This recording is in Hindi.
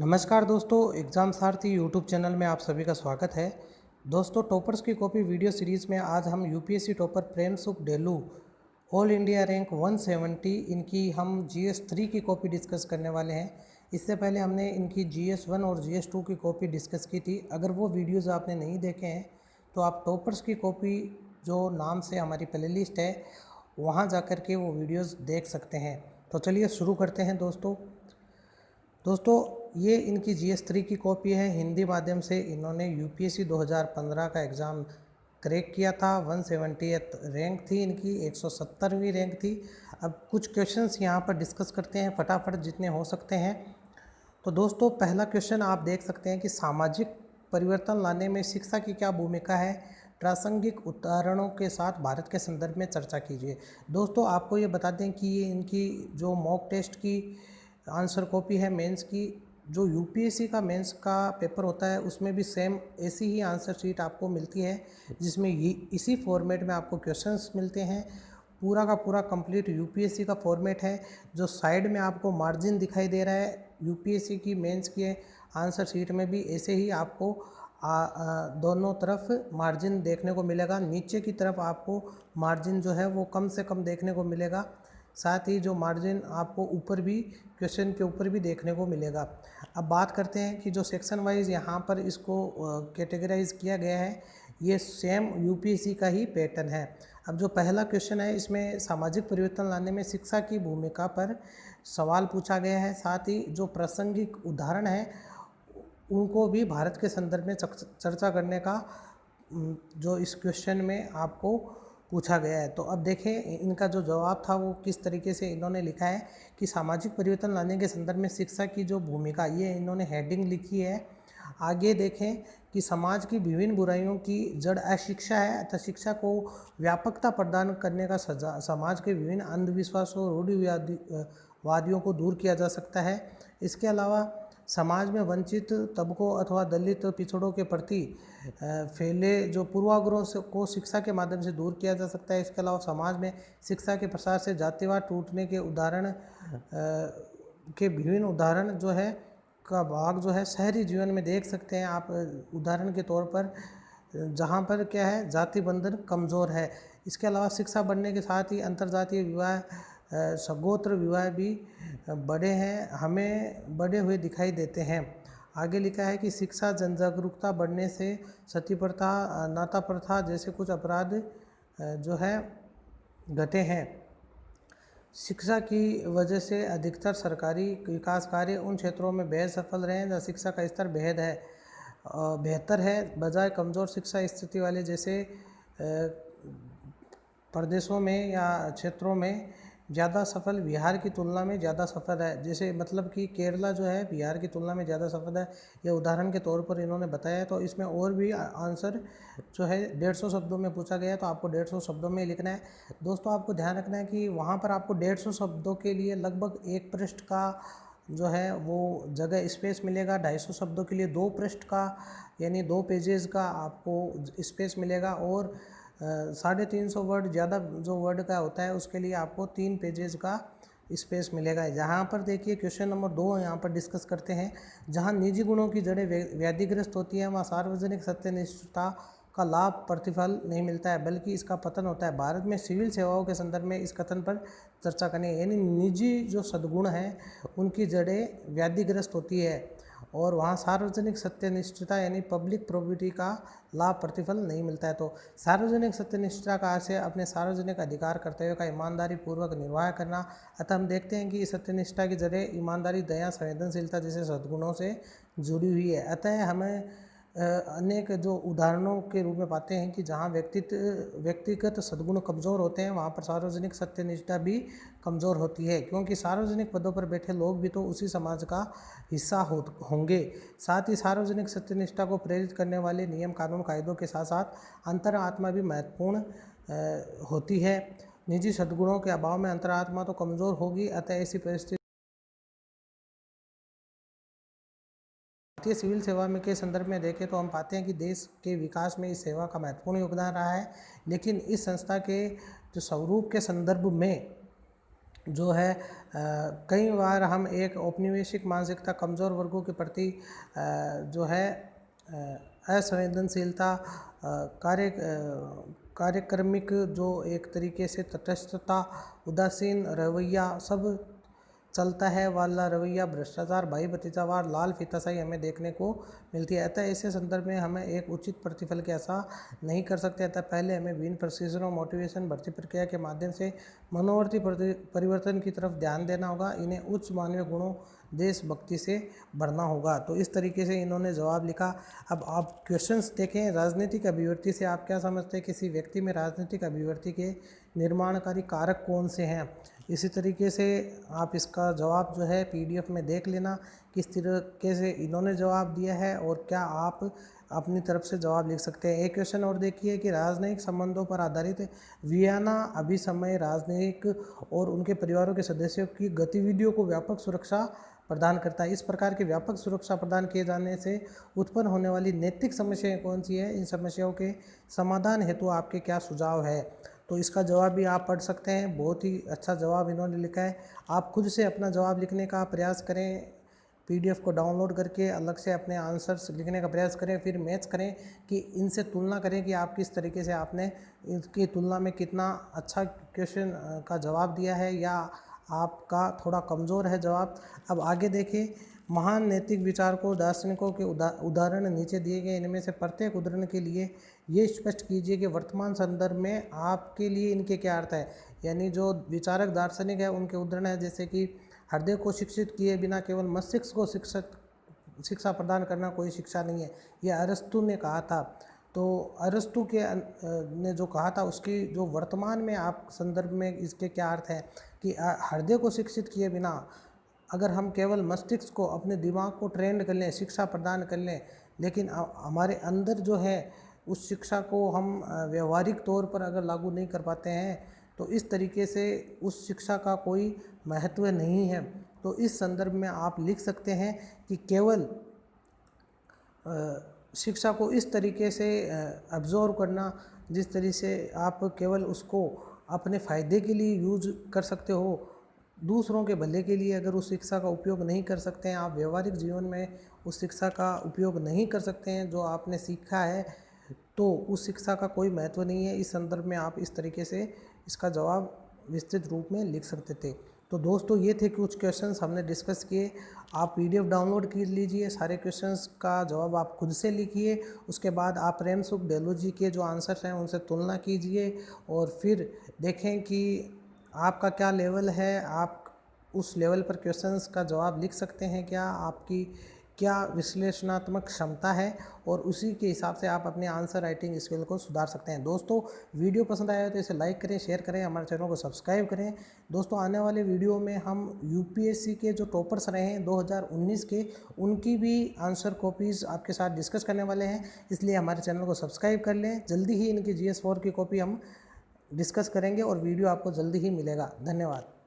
नमस्कार दोस्तों, एग्ज़ाम सारथी यूट्यूब चैनल में आप सभी का स्वागत है। दोस्तों, टॉपर्स की कॉपी वीडियो सीरीज़ में आज हम यूपीएससी टॉपर प्रेम सुख डेलू ऑल इंडिया रैंक 170 इनकी हम जीएस 3 की कॉपी डिस्कस करने वाले हैं। इससे पहले हमने इनकी जीएस 1 और जीएस 2 की कॉपी डिस्कस की थी। अगर वो वीडियोज़ आपने नहीं देखे हैं तो आप टॉपर्स की कॉपी जो नाम से हमारी प्ले लिस्ट है वहाँ जा कर के वो वीडियोज़ देख सकते हैं। तो चलिए शुरू करते हैं दोस्तों, ये इनकी जीएस 3 की कॉपी है। हिंदी माध्यम से इन्होंने यूपीएससी 2015 का एग्ज़ाम क्रैक किया था। 170th रैंक थी इनकी, 170वीं रैंक थी। अब कुछ क्वेश्चंस यहाँ पर डिस्कस करते हैं फटाफट जितने हो सकते हैं। तो दोस्तों, पहला क्वेश्चन आप देख सकते हैं कि सामाजिक परिवर्तन लाने में शिक्षा की क्या भूमिका है, प्रासंगिक उदाहरणों के साथ भारत के संदर्भ में चर्चा कीजिए। दोस्तों, आपको ये बता दें कि ये इनकी जो मॉक टेस्ट की आंसर कॉपी है मेंस की, जो यूपीएससी का मेंस का पेपर होता है उसमें भी सेम ऐसी ही आंसर शीट आपको मिलती है, जिसमें ये इसी फॉर्मेट में आपको क्वेश्चंस मिलते हैं। पूरा का पूरा कंप्लीट यूपीएससी का फॉर्मेट है। जो साइड में आपको मार्जिन दिखाई दे रहा है, यूपीएससी की मेंस के आंसर शीट में भी ऐसे ही आपको दोनों तरफ मार्जिन देखने को मिलेगा। नीचे की तरफ आपको मार्जिन जो है वो कम से कम देखने को मिलेगा। साथ ही जो मार्जिन आपको ऊपर भी, क्वेश्चन के ऊपर भी देखने को मिलेगा। अब बात करते हैं कि जो सेक्शन वाइज यहाँ पर इसको कैटेगराइज किया गया है, ये सेम यूपीएससी का ही पैटर्न है। अब जो पहला क्वेश्चन है, इसमें सामाजिक परिवर्तन लाने में शिक्षा की भूमिका पर सवाल पूछा गया है। साथ ही जो प्रासंगिक उदाहरण है उनको भी भारत के संदर्भ में चर्चा करने का जो इस क्वेश्चन में आपको पूछा गया है। तो अब देखें इनका जो जवाब था वो किस तरीके से इन्होंने लिखा है कि सामाजिक परिवर्तन लाने के संदर्भ में शिक्षा की जो भूमिका, ये इन्होंने हेडिंग लिखी है। आगे देखें कि समाज की विभिन्न बुराइयों की जड़ अशिक्षा है तथा शिक्षा को व्यापकता प्रदान करने का समाज के विभिन्न अंधविश्वासों और रूढ़िवादियों को दूर किया जा सकता है। इसके अलावा समाज में वंचित तबकों अथवा दलित पिछड़ों के प्रति फैले जो पूर्वाग्रहों से को शिक्षा के माध्यम से दूर किया जा सकता है। इसके अलावा समाज में शिक्षा के प्रसार से जातिवाद टूटने के विभिन्न उदाहरण जो है का भाग जो है शहरी जीवन में देख सकते हैं आप। उदाहरण के तौर पर जहाँ पर क्या है, जाति बंधन कमज़ोर है। इसके अलावा शिक्षा बढ़ने के साथ ही अंतर्जातीय विवाह, सगोत्र विवाह भी हमें बढ़े हुए दिखाई देते हैं। आगे लिखा है कि शिक्षा जनजागरूकता बढ़ने से सती प्रथा, नाता प्रथा जैसे कुछ अपराध जो है घटे हैं। शिक्षा की वजह से अधिकतर सरकारी विकास कार्य उन क्षेत्रों में बेहद सफल रहे हैं जहाँ शिक्षा का स्तर बेहतर है, बजाय कमज़ोर शिक्षा स्थिति वाले जैसे प्रदेशों में या क्षेत्रों में ज़्यादा सफल बिहार की तुलना में ज़्यादा सफल है। जैसे मतलब कि केरला जो है बिहार की तुलना में ज़्यादा सफल है, ये उदाहरण के तौर पर इन्होंने बताया है। तो इसमें और भी आंसर जो है 150 शब्दों में पूछा गया है, तो आपको 150 शब्दों में लिखना है। दोस्तों, आपको ध्यान रखना है कि वहाँ पर आपको 150 शब्दों के लिए लगभग एक पृष्ठ का जो है वो जगह स्पेस मिलेगा। 250 शब्दों के लिए 2 पृष्ठ का यानी 2 पेजेस का आपको स्पेस मिलेगा। और 350 वर्ड ज़्यादा जो वर्ड का होता है उसके लिए आपको 3 पेजेस का स्पेस मिलेगा। जहाँ पर देखिए क्वेश्चन नंबर 2 यहाँ पर डिस्कस करते हैं। जहाँ निजी गुणों की जड़ें व्याधिग्रस्त होती हैं वहाँ सार्वजनिक सत्यनिष्ठता का लाभ प्रतिफल नहीं मिलता है, बल्कि इसका पतन होता है। भारत में सिविल सेवाओं के संदर्भ में इस कथन पर चर्चा करनी है, यानी निजी जो सद्गुण हैं उनकी जड़ें व्याधिग्रस्त होती है और वहाँ सार्वजनिक सत्यनिष्ठता यानी पब्लिक प्रोबिटी का लाभ प्रतिफल नहीं मिलता है। तो सार्वजनिक सत्यनिष्ठता का अर्थ है अपने सार्वजनिक अधिकार कर्तव्यों का ईमानदारी पूर्वक निर्वाह करना। अतः हम देखते हैं कि सत्यनिष्ठा की जड़ें ईमानदारी, दया, संवेदनशीलता जैसे सद्गुणों से जुड़ी हुई है। अतः हमें अनेक जो उदाहरणों के रूप में पाते हैं कि जहाँ व्यक्तिगत सद्गुण कमज़ोर होते हैं वहाँ पर सार्वजनिक सत्यनिष्ठा भी कमज़ोर होती है, क्योंकि सार्वजनिक पदों पर बैठे लोग भी तो उसी समाज का हिस्सा होंगे। साथ ही सार्वजनिक सत्यनिष्ठा को प्रेरित करने वाले नियम कानून कायदों के साथ साथ अंतरात्मा भी महत्वपूर्ण होती है। निजी सद्गुणों के अभाव में अंतरात्मा तो कमज़ोर होगी। अतः ऐसी परिस्थिति भारतीय सिविल सेवा में के संदर्भ में देखें तो हम पाते हैं कि देश के विकास में इस सेवा का महत्वपूर्ण योगदान रहा है। लेकिन इस संस्था के जो स्वरूप के संदर्भ में जो है कई बार हम एक औपनिवेशिक मानसिकता कमज़ोर वर्गों के प्रति जो है असंवेदनशीलता कार्यक्रमिक जो एक तरीके से तटस्थता उदासीन रवैया सब चलता है वाला रवैया भ्रष्टाचार भाई भतीजावार लाल फीताशाही हमें देखने को मिलती है। अतः ऐसे संदर्भ में हमें एक उचित प्रतिफल के ऐसा नहीं कर सकते। अतः पहले हमें विभिन्न प्रशिक्षणों मोटिवेशन भर्ती प्रक्रिया के माध्यम से मनोवर्ती परिवर्तन की तरफ ध्यान देना होगा। इन्हें उच्च मानवीय गुणों देशभक्ति से भरना होगा। तो इस तरीके से इन्होंने जवाब लिखा। अब आप क्वेश्चंस देखें। राजनीतिक अभिव्यक्ति से आप क्या समझते हैं? किसी व्यक्ति में राजनीतिक अभिव्यक्ति के निर्माणकारी कारक कौन से हैं? इसी तरीके से आप इसका जवाब जो है पीडीएफ में देख लेना किस तरीके से इन्होंने जवाब दिया है और क्या आप अपनी तरफ से जवाब लिख सकते हैं। एक क्वेश्चन और देखिए कि राजनयिक संबंधों पर आधारित वियना अभिसमय राजनयिक और उनके परिवारों के सदस्यों की गतिविधियों को व्यापक सुरक्षा प्रदान करता है। इस प्रकार की व्यापक सुरक्षा प्रदान किए जाने से उत्पन्न होने वाली नैतिक समस्याएं कौन सी है? इन समस्याओं के समाधान हेतु आपके क्या सुझाव है? तो इसका जवाब भी आप पढ़ सकते हैं। बहुत ही अच्छा जवाब इन्होंने लिखा है। आप खुद से अपना जवाब लिखने का प्रयास करें। पीडीएफ को डाउनलोड करके अलग से अपने आंसर्स लिखने का प्रयास करें, फिर मैच करें कि इनसे तुलना करें कि आप किस तरीके से आपने इसकी तुलना में कितना अच्छा क्वेश्चन का जवाब दिया है या आपका थोड़ा कमज़ोर है जवाब। अब आगे देखिए। महान नैतिक विचारकों दार्शनिकों के उदाहरण नीचे दिए गए इनमें से प्रत्येक उदाहरण के लिए ये स्पष्ट कीजिए कि वर्तमान संदर्भ में आपके लिए इनके क्या अर्थ है। यानी जो विचारक दार्शनिक है उनके उदाहरण है, जैसे कि हृदय को शिक्षित किए बिना केवल मस्तिष्क को शिक्षा प्रदान करना कोई शिक्षा नहीं है। यह अरस्तु ने कहा था। तो अरस्तु के ने जो कहा था उसकी जो वर्तमान में आप संदर्भ में इसके क्या अर्थ है कि हृदय को शिक्षित किए बिना अगर हम केवल मस्तिष्क को अपने दिमाग को ट्रेंड कर लें, शिक्षा प्रदान कर लें, लेकिन हमारे अंदर जो है उस शिक्षा को हम व्यवहारिक तौर पर अगर लागू नहीं कर पाते हैं तो इस तरीके से उस शिक्षा का कोई महत्व नहीं है। तो इस संदर्भ में आप लिख सकते हैं कि केवल शिक्षा को इस तरीके से अब्जॉर्व करना जिस तरीके से आप केवल उसको अपने फ़ायदे के लिए यूज कर सकते हो, दूसरों के भले के लिए अगर उस शिक्षा का उपयोग नहीं कर सकते हैं, आप व्यवहारिक जीवन में उस शिक्षा का उपयोग नहीं कर सकते हैं जो आपने सीखा है, तो उस शिक्षा का कोई महत्व नहीं है। इस संदर्भ में आप इस तरीके से इसका जवाब विस्तृत रूप में लिख सकते थे। तो दोस्तों ये थे कुछ क्वेश्चंस हमने डिस्कस किए। आप पीडीएफ डाउनलोड कर लीजिए, सारे क्वेश्चंस का जवाब आप खुद से लिखिए। उसके बाद आप प्रेमसुख डेलो जी के जो आंसर्स हैं उनसे तुलना कीजिए और फिर देखें कि आपका क्या लेवल है, आप उस लेवल पर क्वेश्चंस का जवाब लिख सकते हैं क्या, आपकी क्या विश्लेषणात्मक क्षमता है, और उसी के हिसाब से आप अपने आंसर राइटिंग स्किल को सुधार सकते हैं। दोस्तों वीडियो पसंद आया तो इसे लाइक करें, शेयर करें, हमारे चैनल को सब्सक्राइब करें। दोस्तों आने वाले वीडियो में हम यूपीएससी के जो टॉपर्स रहे हैं 2019 के, उनकी भी आंसर कॉपीज़ आपके साथ डिस्कस करने वाले हैं, इसलिए हमारे चैनल को सब्सक्राइब कर लें। जल्दी ही इनकी GS4 की कॉपी हम डिस्कस करेंगे और वीडियो आपको जल्दी ही मिलेगा। धन्यवाद।